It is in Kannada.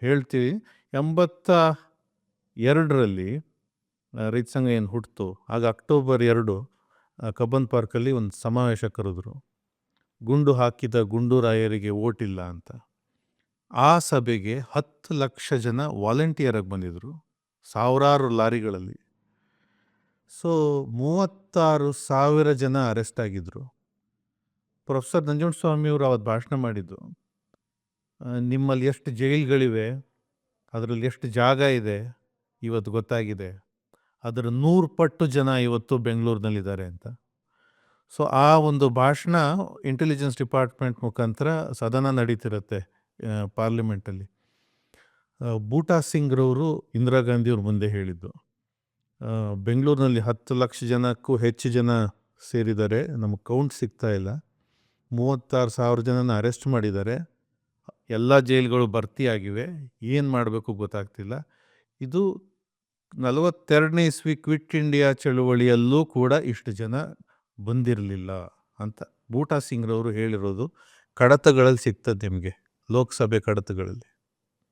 ಹೇಳ್ತೀವಿ. 82ರಲ್ಲಿ ರೈತ ಸಂಘ ಏನು ಹುಟ್ಟಿತು, ಆಗ ಅಕ್ಟೋಬರ್ 2 ಕಬ್ಬನ್ ಪಾರ್ಕಲ್ಲಿ ಒಂದು ಸಮಾವೇಶ ಕರೆದ್ರು. ಗುಂಡು ಹಾಕಿದ ಗುಂಡೂರಾಯರಿಗೆ ಓಟಿಲ್ಲ ಅಂತ. ಆ ಸಭೆಗೆ 10 ಲಕ್ಷ ಜನ ವಾಲಂಟಿಯರಾಗಿ ಬಂದಿದ್ರು, ಸಾವಿರಾರು ಲಾರಿಗಳಲ್ಲಿ. ಸೊ 36,000 ಜನ ಅರೆಸ್ಟ್ ಆಗಿದ್ರು. ಪ್ರೊಫೆಸರ್ ನಂಜುಂಡಸ್ವಾಮಿಯವರು ಅವತ್ತು ಭಾಷಣ ಮಾಡಿದ್ದು, ನಿಮ್ಮಲ್ಲಿ ಎಷ್ಟು ಜೈಲ್ಗಳಿವೆ, ಅದರಲ್ಲಿ ಎಷ್ಟು ಜಾಗ ಇದೆ ಇವತ್ತು ಗೊತ್ತಾಗಿದೆ, ಅದರ 100 ಪಟ್ಟು ಜನ ಇವತ್ತು ಬೆಂಗಳೂರಿನಲ್ಲಿದ್ದಾರೆ ಅಂತ. ಸೊ ಆ ಒಂದು ಭಾಷಣ ಇಂಟೆಲಿಜೆನ್ಸ್ ಡಿಪಾರ್ಟ್ಮೆಂಟ್ ಮುಖಾಂತರ ಸದನ ನಡೀತಿರುತ್ತೆ ಪಾರ್ಲಿಮೆಂಟಲ್ಲಿ. ಬೂಟಾ ಸಿಂಗ್ರವರು ಇಂದಿರಾ ಗಾಂಧಿಯವ್ರ ಮುಂದೆ ಹೇಳಿದ್ದು, ಬೆಂಗಳೂರಿನಲ್ಲಿ 10 ಲಕ್ಷ ಜನಕ್ಕೂ ಹೆಚ್ಚು ಜನ ಸೇರಿದ್ದಾರೆ, ನಮಗೆ ಕೌಂಟ್ ಸಿಗ್ತಾ ಇಲ್ಲ, 36,000 ಜನನ ಅರೆಸ್ಟ್ ಮಾಡಿದ್ದಾರೆ, ಎಲ್ಲ ಜೈಲುಗಳು ಭರ್ತಿಯಾಗಿವೆ, ಏನು ಮಾಡಬೇಕು ಗೊತ್ತಾಗ್ತಿಲ್ಲ. ಇದು 42ನೇ ಇಸ್ವಿ ಕ್ವಿಟ್ ಇಂಡಿಯಾ ಚಳುವಳಿಯಲ್ಲೂ ಕೂಡ ಇಷ್ಟು ಜನ ಬಂದಿರಲಿಲ್ಲ ಅಂತ ಬೂಟಾ ಸಿಂಗ್ರವರು ಹೇಳಿರೋದು ಕಡತಗಳಲ್ಲಿ ಸಿಗ್ತದೆ ನಿಮಗೆ, ಲೋಕಸಭೆ ಕಡತಗಳಲ್ಲಿ.